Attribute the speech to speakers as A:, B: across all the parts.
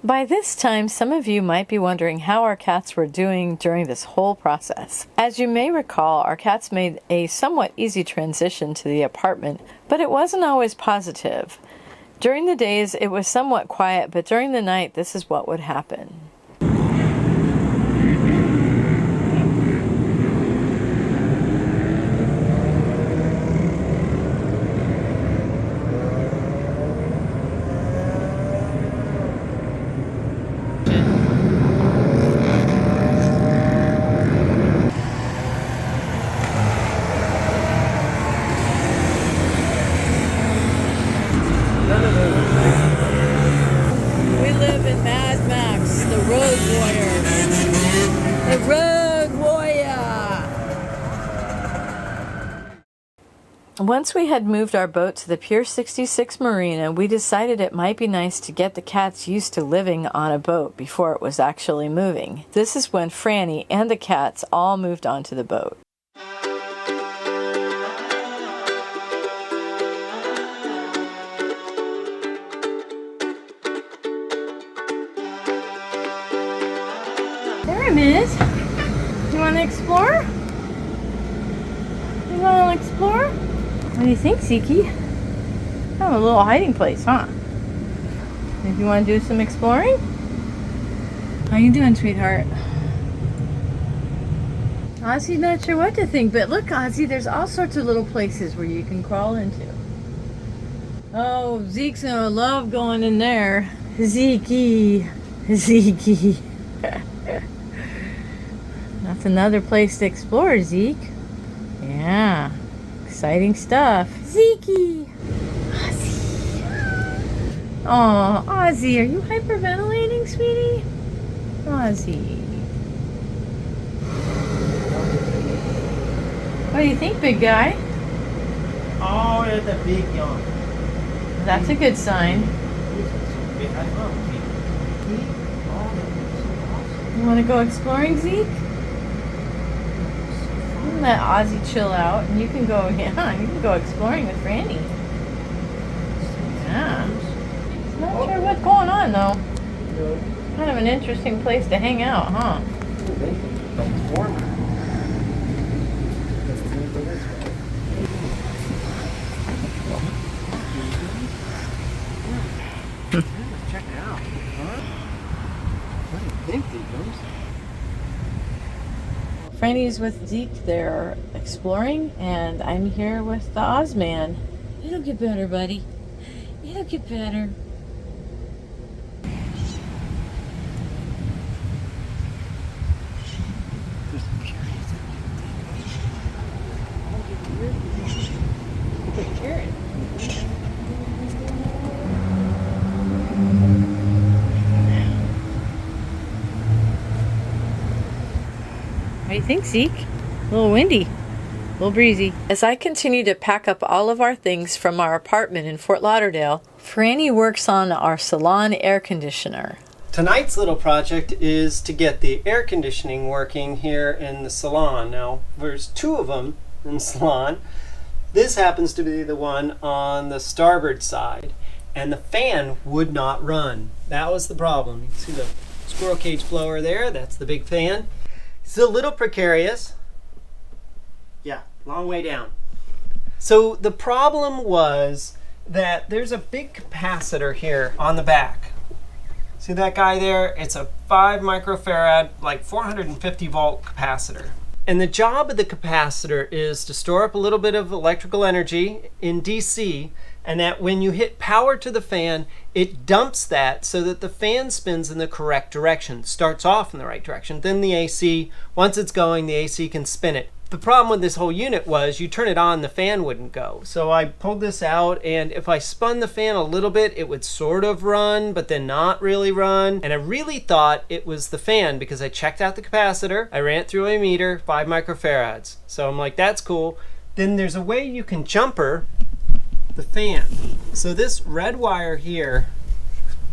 A: By this time, some of you might be wondering how our cats were doing during this whole process. As you may recall, our cats made a somewhat easy transition to the apartment, but it wasn't always positive. During the days, it was somewhat quiet, but during the night, this is what would happen. We live in Mad Max, the Road Warrior. The Road Warrior! Once we had moved our boat to the Pier 66 Marina, we decided it might be nice to get the cats used to living on a boat before it was actually moving. This is when Franny and the cats all moved onto the boat. There it is. You want to explore? You want to explore? What do you think, Zeke? Oh, a little hiding place, huh? If you want to do some exploring? How you doing, sweetheart? Ozzie's not sure what to think, but look, Ozzie, there's all sorts of little places where you can crawl into. Oh, Zeke's gonna love going in there. Zeke. That's another place to explore, Zeke. Yeah, exciting stuff. Zeke! Ozzie! Oh, Ozzie, are you hyperventilating, sweetie? Ozzie. What do you think, big guy?
B: Oh, it's a big yawn.
A: That's a good sign. You want to go exploring, Zeke? Let Ozzie chill out, and you can go. Yeah, you can go exploring with Franny. Yeah. Not sure what's going on though. Kind of an interesting place to hang out, huh?
B: Check it out. What do you think, Deacons?
A: Franny's with Zeke. They're exploring, and I'm here with the Ozman. It'll get better, buddy. It'll get better. What do you think, Zeke? A little windy, a little breezy. As I continue to pack up all of our things from our apartment in Fort Lauderdale, Franny works on our salon air conditioner.
B: Tonight's little project is to get the air conditioning working here in the salon. Now, there's two of them in the salon. This happens to be the one on the starboard side, and the fan would not run. That was the problem. You can see the squirrel cage blower there. That's the big fan. It's a little precarious. Yeah, long way down. So the problem was that there's a big capacitor here on the back. See that guy there? It's a 5 microfarad, like 450 volt capacitor. And the job of the capacitor is to store up a little bit of electrical energy in DC, and that when you hit power to the fan, it dumps that so that the fan spins in the correct direction. Starts off in the right direction. Then the AC, once it's going, the AC can spin it. The problem with this whole unit was you turn it on, the fan wouldn't go. So I pulled this out, and if I spun the fan a little bit, it would sort of run, but then not really run. And I really thought it was the fan because I checked out the capacitor. I ran it through a meter, 5 microfarads. So I'm like, that's cool. Then there's a way you can jumper the fan. So this red wire here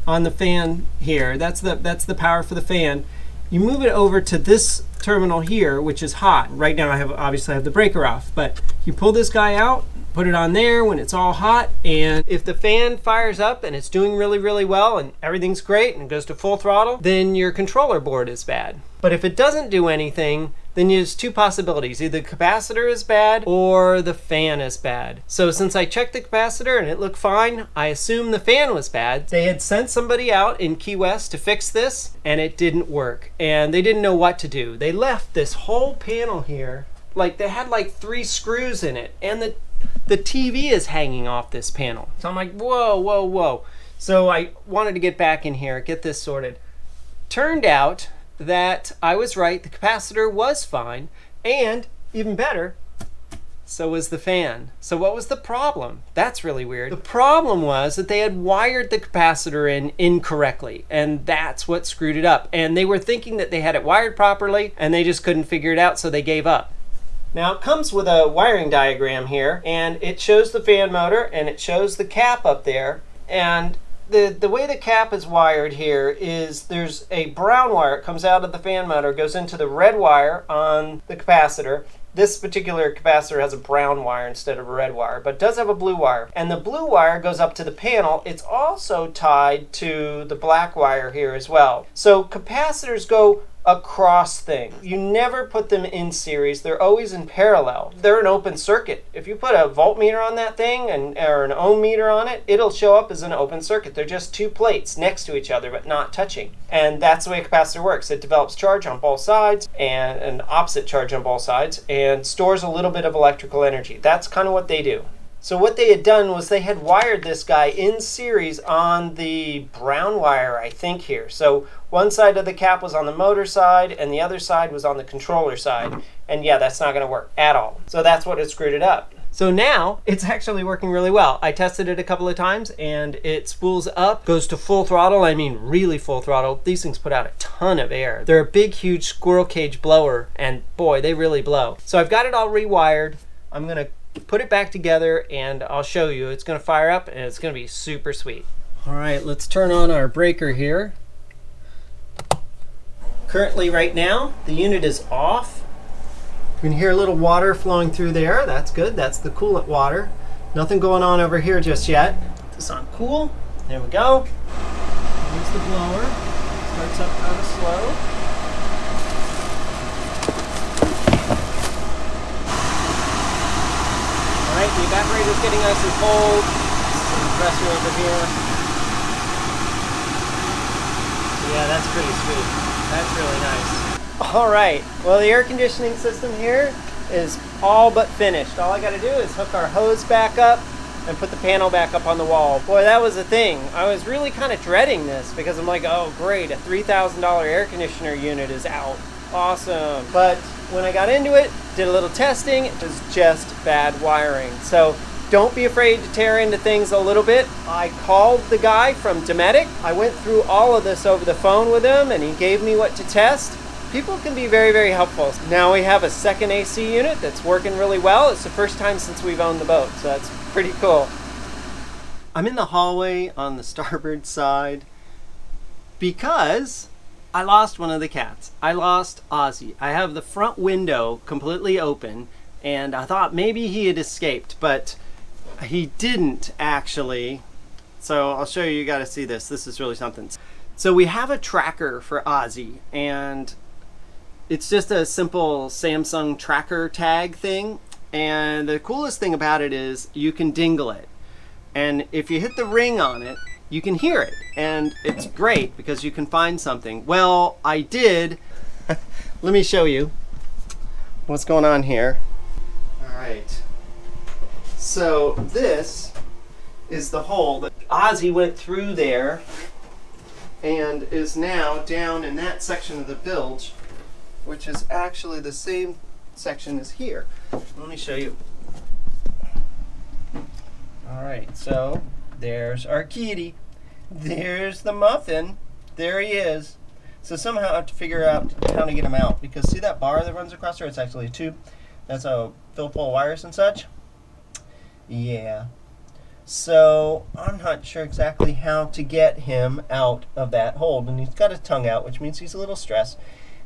B: on the fan here, that's the power for the fan. You move it over to this terminal here, which is hot. Right now obviously I have the breaker off, but You pull this guy out, put it on there when it's all hot, and if the fan fires up and it's doing really, really well and everything's great and goes to full throttle, then your controller board is bad. But if it doesn't do anything, then there's two possibilities. Either the capacitor is bad or the fan is bad. So since I checked the capacitor and it looked fine, I assumed the fan was bad. They had sent somebody out in Key West to fix this and it didn't work. And they didn't know what to do. They left this whole panel here, like they had like 3 screws in it, and the TV is hanging off this panel. So I'm like, whoa, whoa, whoa. So I wanted to get back in here, get this sorted. Turned out that I was right, the capacitor was fine, and even better, so was the fan. So what was the problem? That's really weird. The problem was that they had wired the capacitor in incorrectly, and that's what screwed it up. And they were thinking that they had it wired properly, and they just couldn't figure it out, so they gave up. Now it comes with a wiring diagram here, and it shows the fan motor, and it shows the cap up there, and the way the cap is wired here is there's a brown wire. It comes out of the fan motor, goes into the red wire on the capacitor. This particular capacitor has a brown wire instead of a red wire, but it does have a blue wire. And the blue wire goes up to the panel. It's also tied to the black wire here as well. So capacitors go across things. You never put them in series. They're always in parallel. They're an open circuit. If you put a voltmeter on that thing or an ohm meter on it, it'll show up as an open circuit. They're just 2 plates next to each other but not touching. And that's the way a capacitor works. It develops charge on both sides and an opposite charge on both sides and stores a little bit of electrical energy. That's kind of what they do. So what they had done was they had wired this guy in series on the brown wire, I think here. So one side of the cap was on the motor side and the other side was on the controller side. And yeah, that's not going to work at all. So that's what had screwed it up. So now it's actually working really well. I tested it a couple of times and it spools up, goes to full throttle. I mean really full throttle. These things put out a ton of air. They're a big, huge squirrel cage blower, and boy, they really blow. So I've got it all rewired. I'm going to put it back together and I'll show you. It's going to fire up and it's going to be super sweet. All right, let's turn on our breaker here. Currently right now the unit is off. You can hear a little water flowing through there. That's good. That's the coolant water. Nothing going on over here just yet. Put this on cool. There we go. Here's the blower. Starts up kind of slow. Alright, the evaporator is getting nice and cold. Some compressor over here. Yeah, that's pretty sweet. That's really nice. Alright, well the air conditioning system here is all but finished. All I got to do is hook our hose back up and put the panel back up on the wall. Boy, that was a thing. I was really kind of dreading this because I'm like, oh great, a $3,000 air conditioner unit is out. Awesome. But when I got into it, did a little testing, it was just bad wiring. So don't be afraid to tear into things a little bit. I called the guy from Dometic. I went through all of this over the phone with him and he gave me what to test. People can be very, very helpful. Now we have a second AC unit that's working really well. It's the first time since we've owned the boat, so that's pretty cool. I'm in the hallway on the starboard side because I lost one of the cats. I lost Ozzie. I have the front window completely open and I thought maybe he had escaped, but he didn't actually. So I'll show you, you gotta see this. This is really something. So we have a tracker for Ozzie and it's just a simple Samsung tracker tag thing. And the coolest thing about it is you can dingle it. And if you hit the ring on it, you can hear it. And it's great because you can find something. Well, I did. Let me show you what's going on here. All right. So this is the hole that Ozzie went through there and is now down in that section of the bilge, which is actually the same section as here. Let me show you. All right, so there's our kitty. There's the muffin. There he is. So somehow I have to figure out how to get him out, because see that bar that runs across there? It's actually a tube. That's a fill full of wires and such. Yeah. So I'm not sure exactly how to get him out of that hold, and he's got his tongue out, which means he's a little stressed.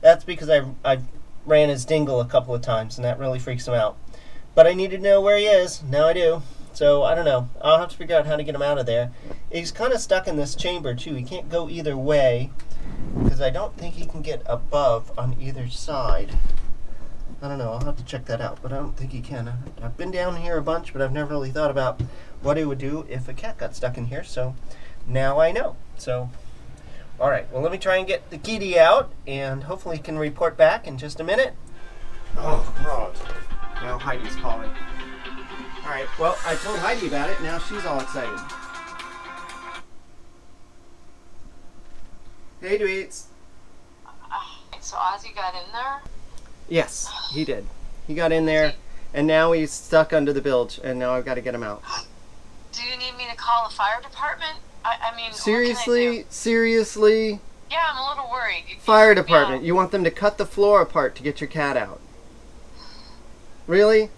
B: That's because I ran his dingle a couple of times, and that really freaks him out. But I need to know where he is. Now I do. So I don't know. I'll have to figure out how to get him out of there. He's kind of stuck in this chamber too. He can't go either way because I don't think he can get above on either side. I don't know. I'll have to check that out, but I don't think he can. I've been down here a bunch, but I've never really thought about what it would do if a cat got stuck in here. So now I know. So, all right. Well, let me try and get the kitty out, and hopefully he can report back in just a minute. Oh, God. Now Heidi's calling. All right. Well, I told Heidi about it. Now she's all excited. Hey, Dweets.
A: So Ozzie got in there?
B: Yes, he did. He got in there, and now he's stuck under the bilge, and now I've got to get him out.
A: Do you need me to call the fire department? I mean,
B: Seriously?
A: what can I do?
B: Seriously?
A: Yeah, I'm a little worried.
B: Fire department. You want them to cut the floor apart to get your cat out? Really?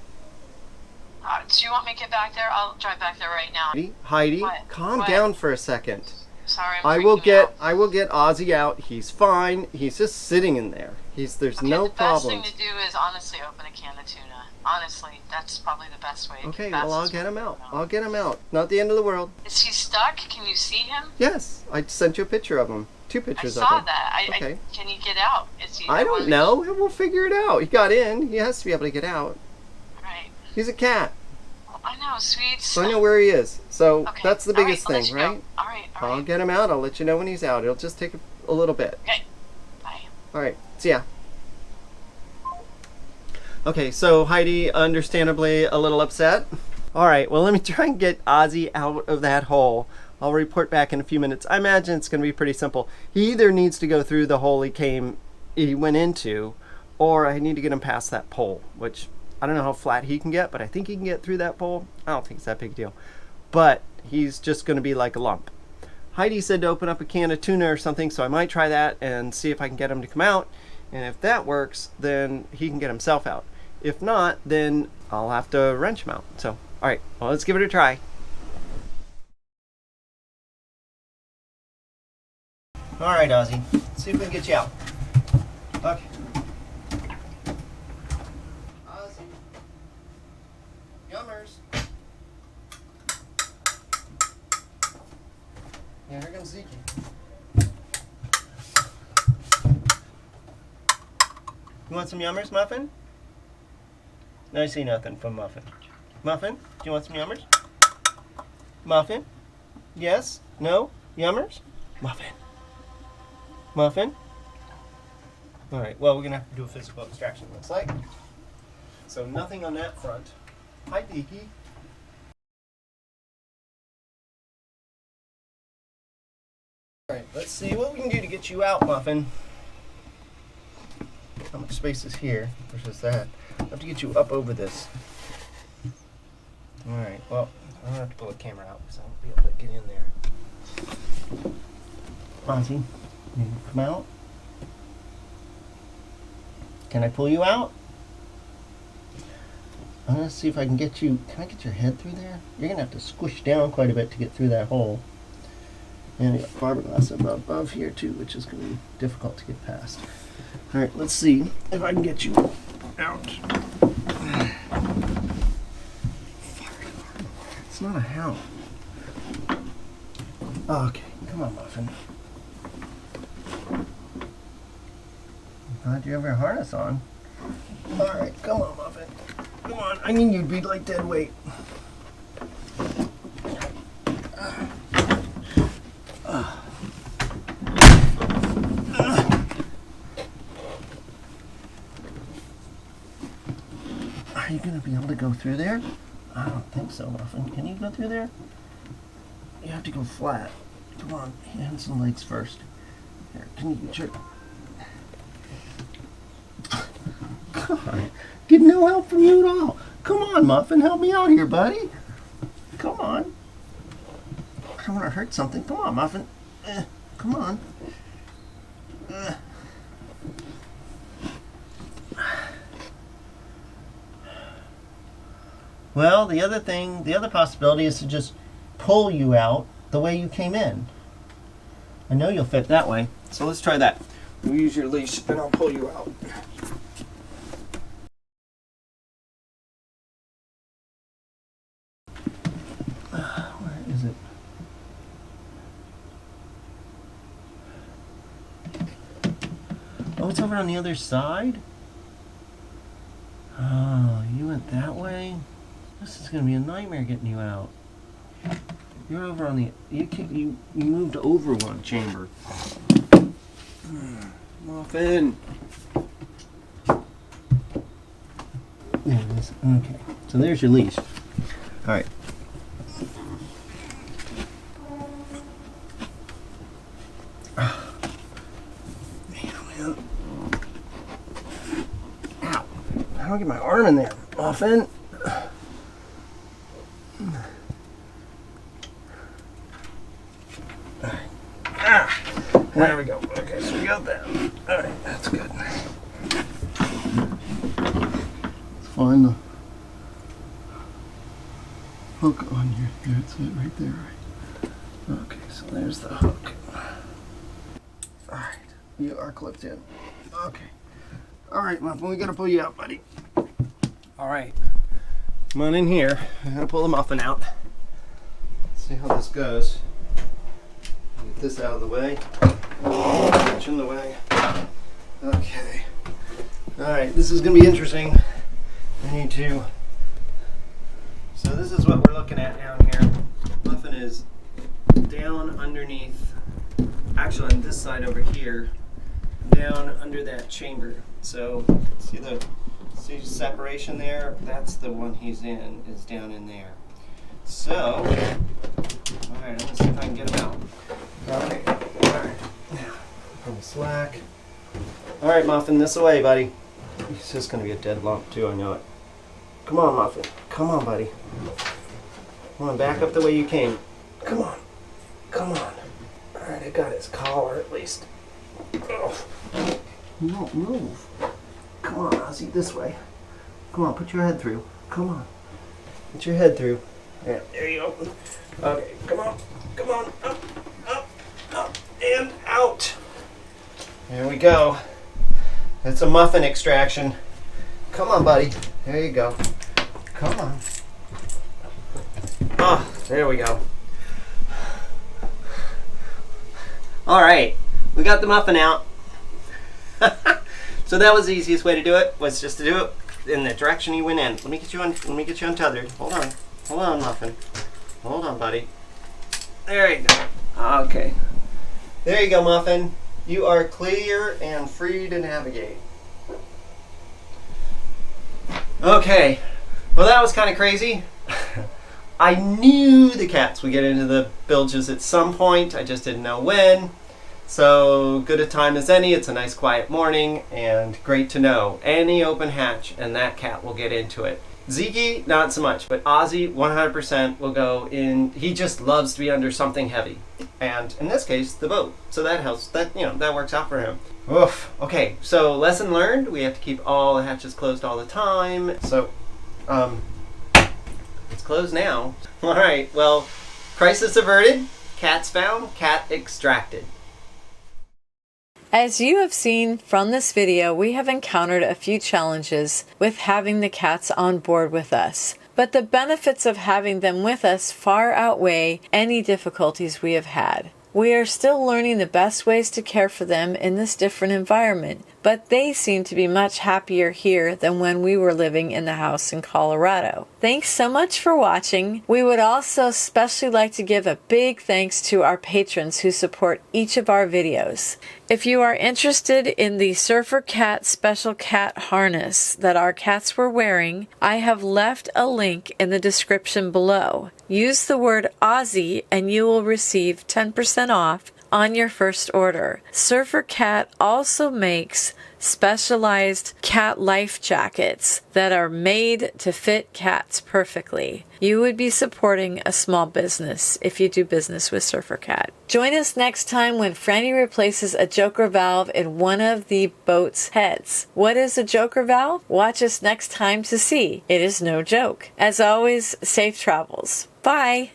A: Do you want me to get back there? I'll drive back there right now.
B: Heidi,
A: What?
B: calm
A: What?
B: down for a second.
A: Sorry,
B: I will get Ozzie out. He's fine. He's just sitting in there. There's no problems.
A: The best thing to do is honestly open a can of tuna. Honestly, that's probably the best way.
B: Okay, well, I'll get him out. I'll get him out. Not the end of the world.
A: Is he stuck? Can you see him?
B: Yes, I sent you a picture of him. 2
A: I
B: pictures of
A: saw
B: him.
A: that.
B: Okay.
A: Can he get out? Is he?
B: I don't know. We'll figure it out. He got in. He has to be able to get out.
A: Right.
B: He's a cat.
A: I know, sweet.
B: So I know where he is. So
A: Okay.
B: that's the
A: All
B: biggest
A: right, I'll let
B: thing,
A: you know.
B: right?
A: All right.
B: I'll get him out. I'll let you know when he's out. It'll just take a little bit.
A: Okay. Bye.
B: All right. See ya. Okay, so Heidi, understandably a little upset. All right, well, let me try and get Ozzie out of that hole. I'll report back in a few minutes. I imagine it's going to be pretty simple. He either needs to go through the hole he went into, or I need to get him past that pole, which I don't know how flat he can get, but I think he can get through that pole. I don't think it's that big a deal. But he's just going to be like a lump. Heidi said to open up a can of tuna or something, so I might try that and see if I can get him to come out. And if that works, then he can get himself out. If not, then I'll have to wrench him out. So, all right, well, let's give it a try. All right, Ozzie, let's see if we can get you out. Okay. Ozzie. Yummers. Yeah, here comes Zeke. You want some yummers, Muffin? No, I see nothing from Muffin. Muffin, do you want some yummers? Muffin? Yes? No? Yummers? Muffin. Muffin? Alright, well, we're going to have to do a physical extraction, looks like. So nothing on that front. Hi, Deaky. Alright, let's see what we can do to get you out, Muffin. How much space is here versus that? I have to get you up over this. Alright, well, I'm going to have to pull the camera out because I won't be able to get in there. Ozzie, you come out? Can I pull you out? I'm going to see if I can get you... Can I get your head through there? You're going to have to squish down quite a bit to get through that hole. And I got fiberglass above here too, which is going to be difficult to get past. Alright, let's see if I can get you out. It's not a hound. Okay, come on, Muffin. Glad you have your harness on. Alright, come on, Muffin. Come on, I mean you'd be like dead weight. Are you going to be able to go through there? I don't think so, Muffin. Can you go through there? You have to go flat. Come on, hands and legs first. Here, can you get your... God, get no help from you at all. Come on, Muffin, help me out here, buddy. Come on. I don't want to hurt something. Come on, Muffin. Come on. Well, the other possibility is to just pull you out the way you came in. I know you'll fit that way. So let's try that. You use your leash and I'll pull you out. Oh, it's over on the other side? Oh, you went that way? This is gonna be a nightmare getting you out. You're over on the... You moved over one chamber. Muffin! There it is. Okay. So there's your leash. Alright. Ow. How do I get my arm in there? Muffin! There we go. Okay, so we got that. Alright, that's good. Let's find the hook on here. That's it right there. Right. Okay, so there's the hook. Alright, you are clipped in. Okay. Alright, Muffin, we gotta pull you out, buddy. Alright. Come on in here. I'm gonna pull the muffin out. Let's see how this goes. Get this out of the way. Catch in the way. Okay. Alright, this is gonna be interesting. I need to... So this is what we're looking at down here. Muffin is down underneath, actually on this side over here, down under that chamber. So see the separation there? That's the one he's in, is down in there. So, alright, let's see if I can get him out. Okay, alright. From the slack. Alright, Muffin, this away, buddy. He's just gonna be a dead lump too, I know it. Come on, Muffin. Come on, buddy. Come on, back up the way you came. Come on. Come on. Alright, I got his collar at least. Oh. You won't move. Come on, Ozzie, this way. Come on, put your head through. Come on. Put your head through. Yeah, there you go. Okay, come on. Come on. Up, up, up, and out. There we go. That's a muffin extraction. Come on, buddy. There you go. Come on. Oh, there we go. All right, we got the muffin out. So that was the easiest way to do it, was just to do it in the direction you went in. Let me get you untethered. Hold on, Muffin. Hold on, buddy. There you go. Okay. There you go, Muffin. You are clear and free to navigate. Okay. Well, that was kind of crazy. I knew the cats would get into the bilges at some point. I just didn't know when. So good a time as any. It's a nice quiet morning and great to know. Any open hatch and that cat will get into it. Zeke, not so much, but Ozzie 100% will go in. He just loves to be under something heavy. And in this case, the boat. So that helps. That works out for him. Oof. Okay, so lesson learned. We have to keep all the hatches closed all the time. So, it's closed now. All right, well, crisis averted. Cats found, cat extracted.
A: As you have seen from this video, we have encountered a few challenges with having the cats on board with us. But the benefits of having them with us far outweigh any difficulties we have had. We are still learning the best ways to care for them in this different environment, but they seem to be much happier here than when we were living in the house in Colorado. Thanks so much for watching. We would also especially like to give a big thanks to our patrons who support each of our videos. If you are interested in the SurferCat special cat harness that our cats were wearing, I have left a link in the description below. Use the word Ozzie and you will receive 10% off on your first order. SurferCat also makes specialized cat life jackets that are made to fit cats perfectly. You would be supporting a small business if you do business with SurferCat. Join us next time when Franny replaces a joker valve in one of the boat's heads. What is a joker valve? Watch us next time to see. It is no joke. As always, safe travels. Bye!